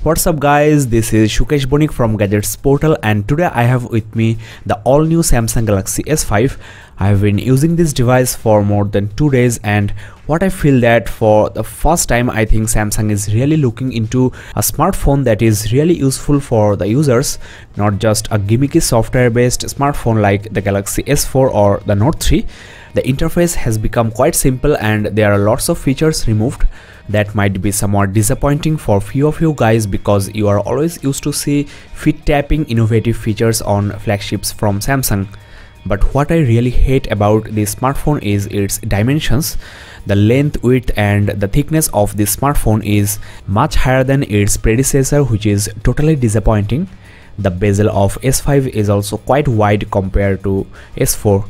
What's up guys, this is Sukesh Banik from Gadgets Portal and today I have with me the all new Samsung Galaxy S5. I have been using this device for more than 2 days and what I feel that for the first time I think Samsung is really looking into a smartphone that is really useful for the users, not just a gimmicky software based smartphone like the Galaxy S4 or the Note 3. The interface has become quite simple and there are lots of features removed. That might be somewhat disappointing for few of you guys because you are always used to see feet tapping innovative features on flagships from Samsung. But what I really hate about this smartphone is its dimensions. The length, width and the thickness of this smartphone is much higher than its predecessor, which is totally disappointing. The bezel of S5 is also quite wide compared to S4.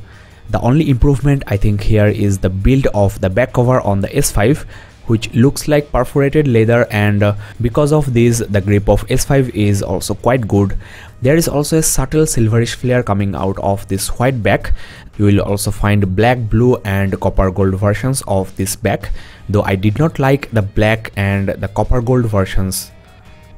The only improvement I think here is the build of the back cover on the S5, which looks like perforated leather, and because of this the grip of S5 is also quite good. There is also a subtle silverish flare coming out of this white back. You will also find black, blue and copper gold versions of this back, though I did not like the black and the copper gold versions.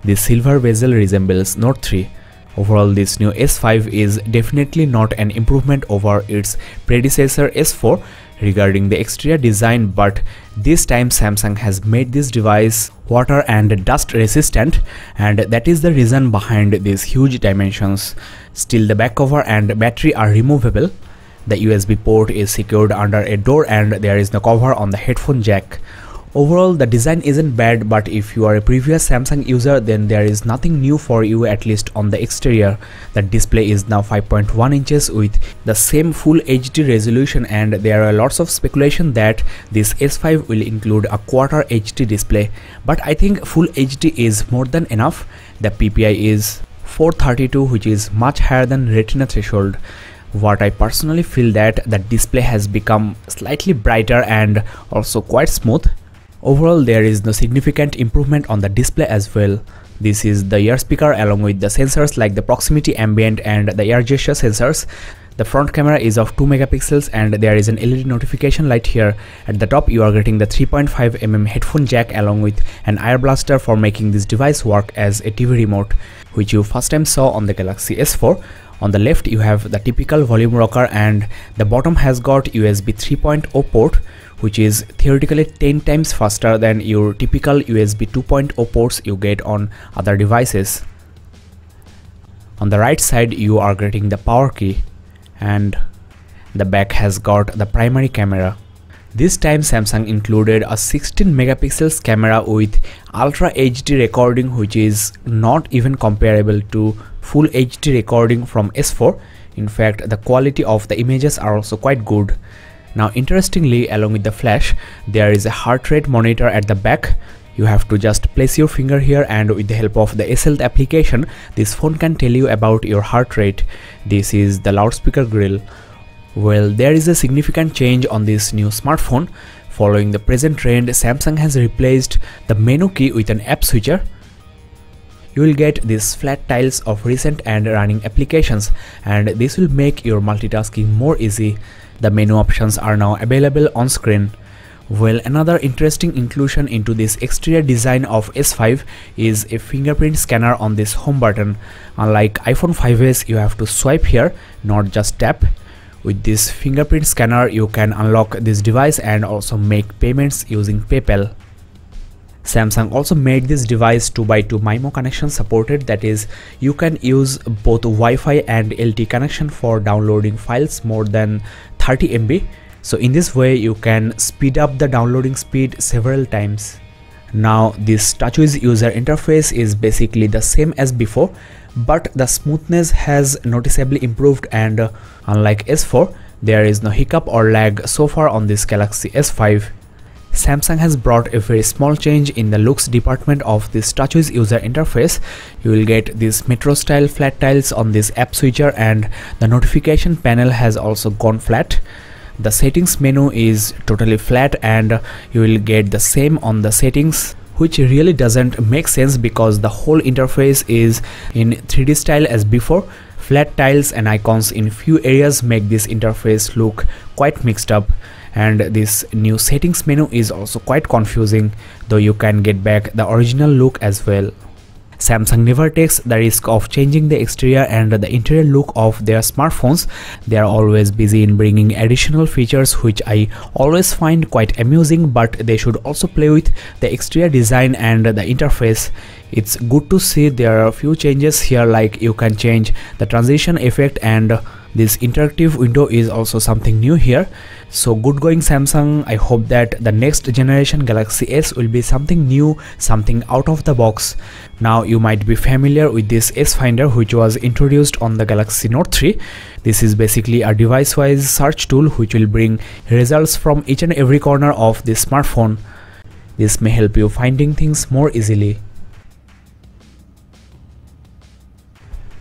The silver bezel resembles Note 3. Overall, this new S5 is definitely not an improvement over its predecessor S4 regarding the exterior design, but this time Samsung has made this device water and dust resistant, and that is the reason behind these huge dimensions. Still, the back cover and battery are removable. The USB port is secured under a door and there is no cover on the headphone jack. Overall, the design isn't bad, but if you are a previous Samsung user, then there is nothing new for you, at least on the exterior. The display is now 5.1 inches with the same full HD resolution, and there are lots of speculation that this S5 will include a Quad HD display, but I think full HD is more than enough. The PPI is 432, which is much higher than Retina threshold. What I personally feel that the display has become slightly brighter and also quite smooth. Overall, there is no significant improvement on the display as well. This is the ear speaker along with the sensors like the proximity, ambient and the air gesture sensors. The front camera is of 2 megapixels and there is an LED notification light here. At the top you are getting the 3.5mm headphone jack along with an air blaster for making this device work as a TV remote, which you first time saw on the Galaxy S4. On the left you have the typical volume rocker and the bottom has got USB 3.0 port, which is theoretically 10 times faster than your typical USB 2.0 ports you get on other devices. On the right side you are getting the power key and the back has got the primary camera. This time Samsung included a 16 megapixels camera with Ultra HD recording, which is not even comparable to Full HD recording from S4. In fact, the quality of the images are also quite good. Now interestingly, along with the flash, there is a heart rate monitor at the back. You have to just place your finger here and with the help of the S-Health application, this phone can tell you about your heart rate. This is the loudspeaker grill. Well, there is a significant change on this new smartphone. Following the present trend, Samsung has replaced the menu key with an app switcher. You will get these flat tiles of recent and running applications, and this will make your multitasking more easy. The menu options are now available on screen. Well, another interesting inclusion into this exterior design of S5 is a fingerprint scanner on this home button. Unlike iPhone 5s, you have to swipe here, not just tap. With this fingerprint scanner, you can unlock this device and also make payments using PayPal. Samsung also made this device 2x2 MIMO connection supported, that is, you can use both Wi-Fi and LTE connection for downloading files more than 30 MB. So in this way you can speed up the downloading speed several times. Now this Touchwiz user interface is basically the same as before, but the smoothness has noticeably improved, and unlike S4, there is no hiccup or lag so far on this Galaxy S5. Samsung has brought a very small change in the looks department of this Touchwiz user interface. You will get these metro style flat tiles on this app switcher, and the notification panel has also gone flat. The settings menu is totally flat and you will get the same on the settings, which really doesn't make sense because the whole interface is in 3D style as before. Flat tiles and icons in few areas make this interface look quite mixed up. and this new settings menu is also quite confusing, though you can get back the original look as well. Samsung never takes the risk of changing the exterior and the interior look of their smartphones. They are always busy in bringing additional features which I always find quite amusing, but they should also play with the exterior design and the interface. It's good to see there are a few changes here, like you can change the transition effect, and this interactive window is also something new here. So good going Samsung. I hope that the next generation Galaxy S will be something new, something out of the box. Now you might be familiar with this S Finder which was introduced on the Galaxy Note 3. This is basically a device-wise search tool which will bring results from each and every corner of this smartphone. This may help you finding things more easily.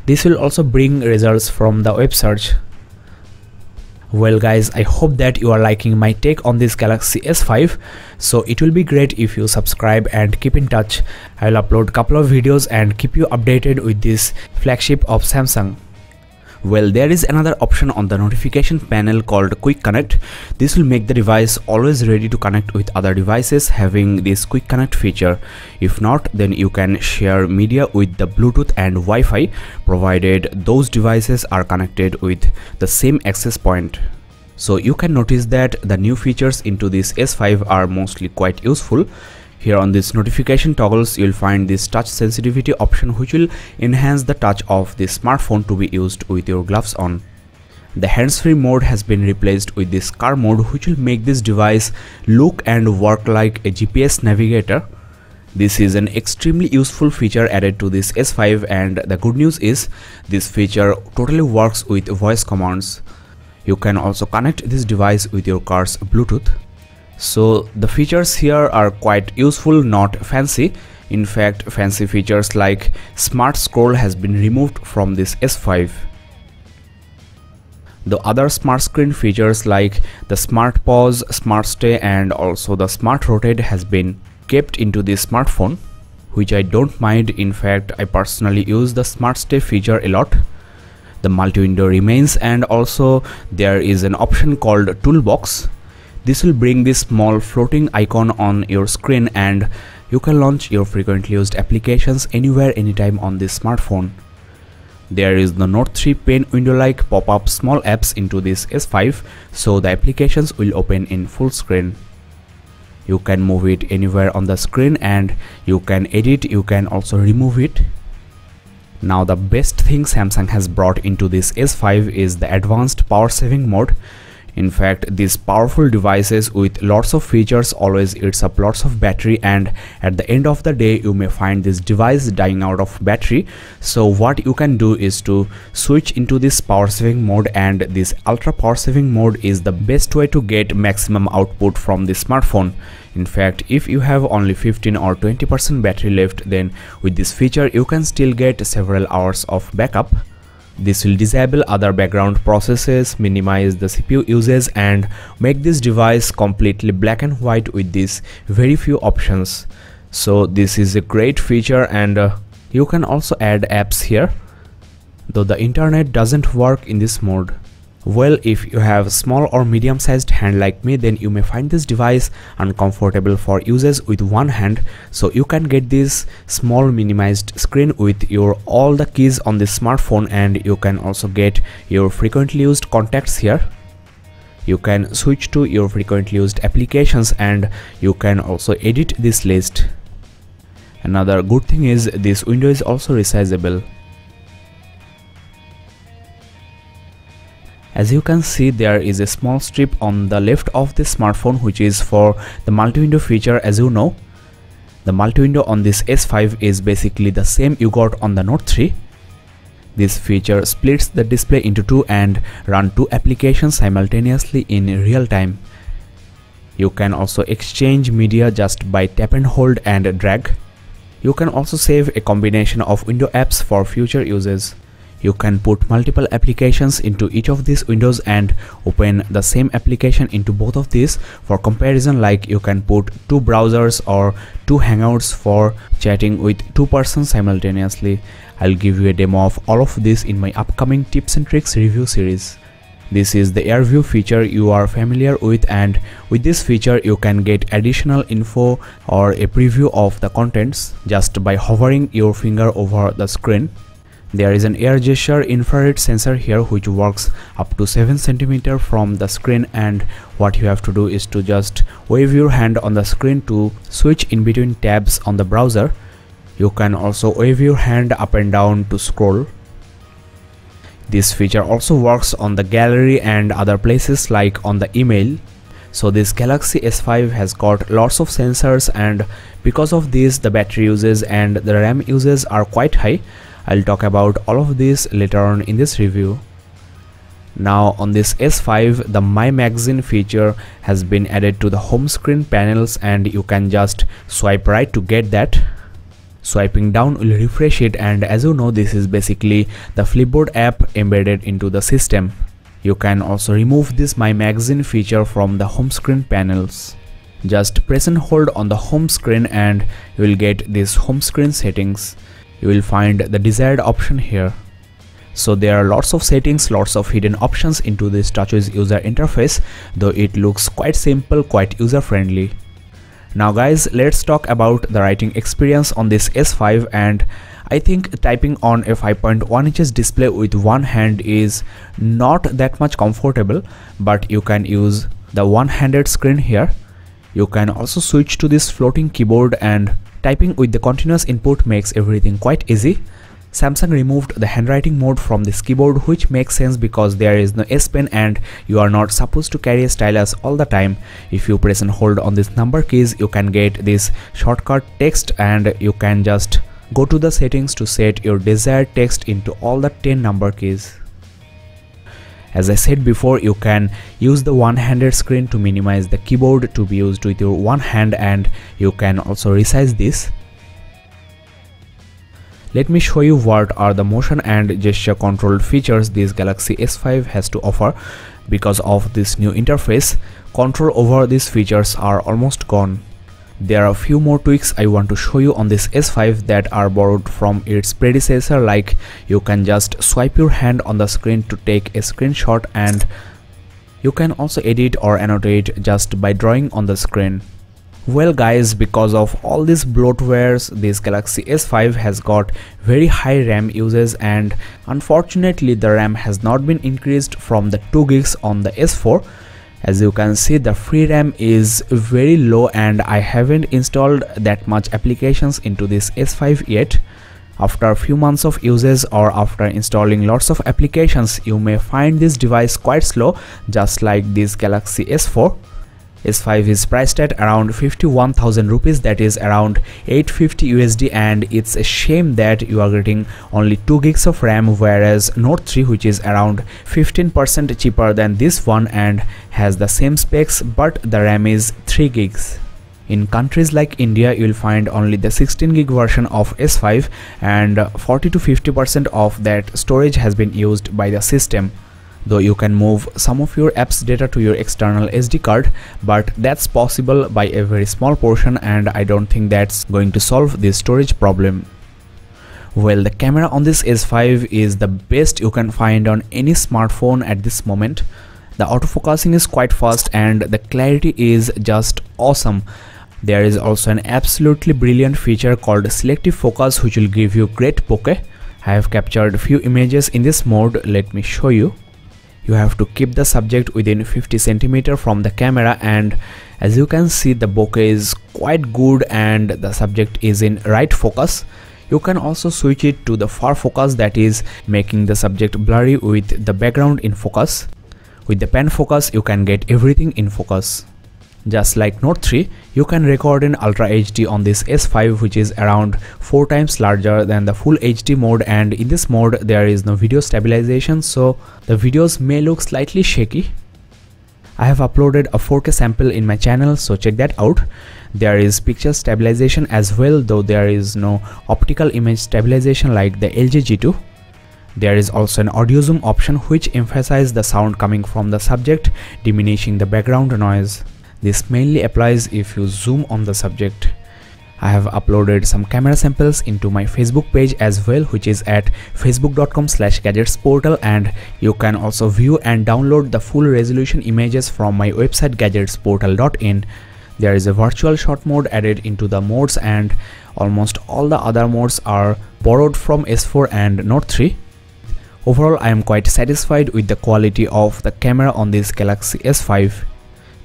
This will also bring results from the web search. Well guys, I hope that you are liking my take on this Galaxy S5. So it will be great if you subscribe and keep in touch. I will upload couple of videos and keep you updated with this flagship of Samsung. Well, there is another option on the notification panel called Quick Connect. This will make the device always ready to connect with other devices having this Quick Connect feature. If not, then you can share media with the Bluetooth and Wi-Fi, provided those devices are connected with the same access point. So you can notice that the new features into this S5 are mostly quite useful. Here on this notification toggles, you'll find this touch sensitivity option which will enhance the touch of this smartphone to be used with your gloves on. The hands-free mode has been replaced with this car mode which will make this device look and work like a GPS navigator. This is an extremely useful feature added to this S5, and the good news is this feature totally works with voice commands. You can also connect this device with your car's Bluetooth. So the features here are quite useful, not fancy. In fact, fancy features like Smart Scroll has been removed from this S5. The other smart screen features like the Smart Pause, Smart Stay and also the Smart Rotate has been kept into this smartphone, which I don't mind. In fact, I personally use the Smart Stay feature a lot. The multi-window remains, and also there is an option called Toolbox. This will bring this small floating icon on your screen and you can launch your frequently used applications anywhere, anytime on this smartphone. There is the Note 3 pen window-like pop-up small apps into this S5, so the applications will open in full screen. You can move it anywhere on the screen and you can edit, you can also remove it. Now the best thing Samsung has brought into this S5 is the advanced power saving mode. In fact, these powerful devices with lots of features always eats up lots of battery, and at the end of the day you may find this device dying out of battery. So what you can do is to switch into this power saving mode, and this ultra power saving mode is the best way to get maximum output from the smartphone. In fact, if you have only 15 or 20% battery left, then with this feature you can still get several hours of backup. This will disable other background processes, minimize the CPU usage and make this device completely black and white with these very few options. So this is a great feature, and you can also add apps here, though the internet doesn't work in this mode. Well, if you have small or medium sized hand like me, then you may find this device uncomfortable for usage with one hand, so you can get this small minimized screen with your all the keys on this smartphone, and you can also get your frequently used contacts here. You can switch to your frequently used applications and you can also edit this list. Another good thing is this window is also resizable. As you can see, there is a small strip on the left of the smartphone which is for the multi-window feature. As you know, the multi-window on this S5 is basically the same you got on the Note 3. This feature splits the display into two and run two applications simultaneously in real time. You can also exchange media just by tap and hold and drag. You can also save a combination of window apps for future uses. You can put multiple applications into each of these windows and open the same application into both of these for comparison, like you can put two browsers or two hangouts for chatting with two persons simultaneously. I'll give you a demo of all of this in my upcoming tips and tricks review series. This is the air view feature you are familiar with, and with this feature you can get additional info or a preview of the contents just by hovering your finger over the screen. There is an air gesture infrared sensor here which works up to 7 cm from the screen, and what you have to do is to just wave your hand on the screen to switch in between tabs on the browser. You can also wave your hand up and down to scroll. This feature also works on the gallery and other places like on the email. So this Galaxy S5 has got lots of sensors, and because of this the battery uses and the RAM uses are quite high. I'll talk about all of this later on in this review. Now on this S5, the My Magazine feature has been added to the home screen panels, and you can just swipe right to get that. Swiping down will refresh it, and as you know, this is basically the Flipboard app embedded into the system. You can also remove this My Magazine feature from the home screen panels. Just press and hold on the home screen and you will get this home screen settings. You will find the desired option here. So there are lots of settings, lots of hidden options into this Touchwiz user interface, though it looks quite simple, quite user friendly. Now guys, let's talk about the writing experience on this S5, and I think typing on a 5.1 inches display with one hand is not that much comfortable, but you can use the one-handed screen here. You can also switch to this floating keyboard, and typing with the continuous input makes everything quite easy. Samsung removed the handwriting mode from this keyboard, which makes sense because there is no S Pen and you are not supposed to carry a stylus all the time. If you press and hold on these number keys, you can get this shortcut text, and you can just go to the settings to set your desired text into all the 10 number keys. As I said before, you can use the one-handed screen to minimize the keyboard to be used with your one hand, and you can also resize this. Let me show you what are the motion and gesture controlled features this Galaxy S5 has to offer. Because of this new interface, control over these features are almost gone. There are a few more tweaks I want to show you on this S5 that are borrowed from its predecessor, like you can just swipe your hand on the screen to take a screenshot, and you can also edit or annotate just by drawing on the screen. Well guys, because of all these bloatwares, this Galaxy S5 has got very high RAM uses, and unfortunately the RAM has not been increased from the 2 gigs on the S4. As you can see, the free RAM is very low, and I haven't installed that much applications into this S5 yet. After a few months of uses or after installing lots of applications, you may find this device quite slow, just like this Galaxy S4. S5 is priced at around 51,000 rupees, that is around 850 USD, and it's a shame that you are getting only 2 gigs of RAM, whereas Note 3, which is around 15% cheaper than this one and has the same specs, but the RAM is 3 gigs. In countries like India, you'll find only the 16 gig version of S5, and 40 to 50% of that storage has been used by the system. Though you can move some of your apps data to your external SD card, but that's possible by a very small portion, and I don't think that's going to solve this storage problem. Well, the camera on this S5 is the best you can find on any smartphone at this moment. The autofocusing is quite fast and the clarity is just awesome. There is also an absolutely brilliant feature called Selective Focus, which will give you great bokeh. I have captured a few images in this mode. Let me show you. You have to keep the subject within 50 cm from the camera, and as you can see, the bokeh is quite good and the subject is in right focus. You can also switch it to the far focus, that is making the subject blurry with the background in focus. With the pan focus, you can get everything in focus. Just like Note 3, you can record in Ultra HD on this S5, which is around 4 times larger than the Full HD mode, and in this mode there is no video stabilization, so the videos may look slightly shaky. I have uploaded a 4K sample in my channel, so check that out. There is picture stabilization as well, though there is no optical image stabilization like the LG G2. There is also an audio zoom option which emphasizes the sound coming from the subject, diminishing the background noise. This mainly applies if you zoom on the subject. I have uploaded some camera samples into my Facebook page as well, which is at facebook.com/gadgetsportal, and you can also view and download the full resolution images from my website gadgetsportal.in. There is a virtual shot mode added into the modes, and almost all the other modes are borrowed from S4 and Note 3. Overall, I am quite satisfied with the quality of the camera on this Galaxy S5.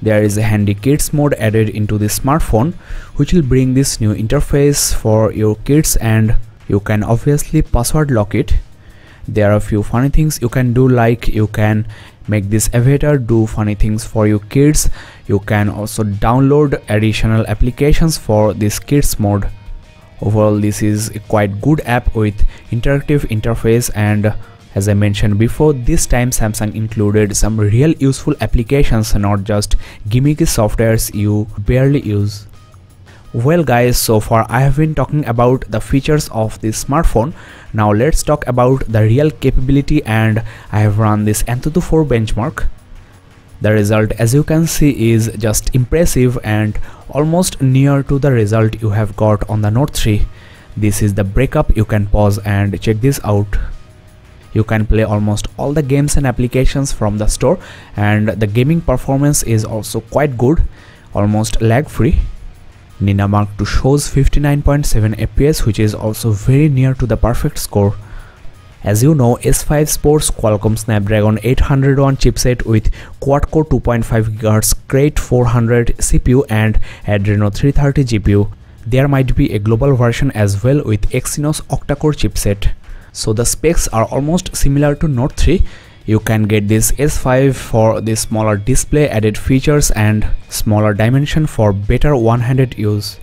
There is a handy kids mode added into the smartphone, which will bring this new interface for your kids, and you can obviously password lock it. There are a few funny things you can do, like you can make this avatar do funny things for your kids. You can also download additional applications for this kids mode. Overall, this is a quite good app with interactive interface, and as I mentioned before, this time Samsung included some real useful applications, not just gimmicky softwares you barely use. Well guys, so far I have been talking about the features of this smartphone. Now let's talk about the real capability, and I have run this Antutu 4 benchmark. The result, as you can see, is just impressive and almost near to the result you have got on the Note 3. This is the breakup. You can pause and check this out. You can play almost all the games and applications from the store, and the gaming performance is also quite good, almost lag free. Nina Mark II shows 59.7 fps, which is also very near to the perfect score. As you know, S5 sports Qualcomm Snapdragon 801 chipset with quad-core 2.5 GHz Crate 400 CPU and Adreno 330 GPU. There might be a global version as well with Exynos octa-core chipset. So the specs are almost similar to Note 3. You can get this S5 for the smaller display, added features, and smaller dimension for better one-handed use.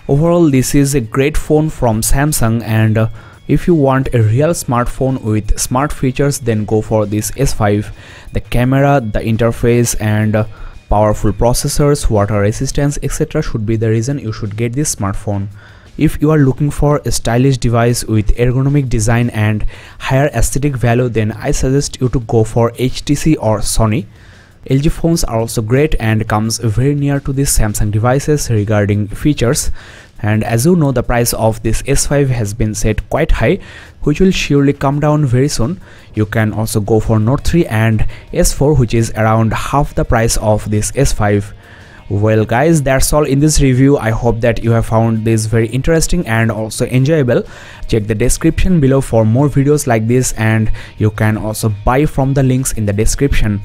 Overall, this is a great phone from Samsung, and if you want a real smartphone with smart features, then go for this S5. The camera, the interface, and powerful processors, water resistance, etc. should be the reason you should get this smartphone. If you are looking for a stylish device with ergonomic design and higher aesthetic value, then I suggest you to go for HTC or Sony. LG phones are also great and comes very near to these Samsung devices regarding features. And as you know, the price of this S5 has been set quite high, which will surely come down very soon. You can also go for Note 3 and S4, which is around half the price of this S5. Well guys, that's all in this review. I hope that you have found this very interesting and also enjoyable. Check the description below for more videos like this, and you can also buy from the links in the description.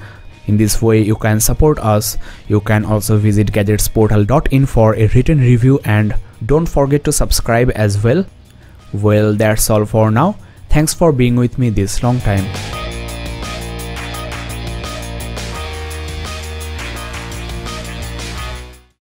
In this way you can support us. You can also visit gadgetsportal.in for a written review, and don't forget to subscribe as well. Well, that's all for now. Thanks for being with me this long time.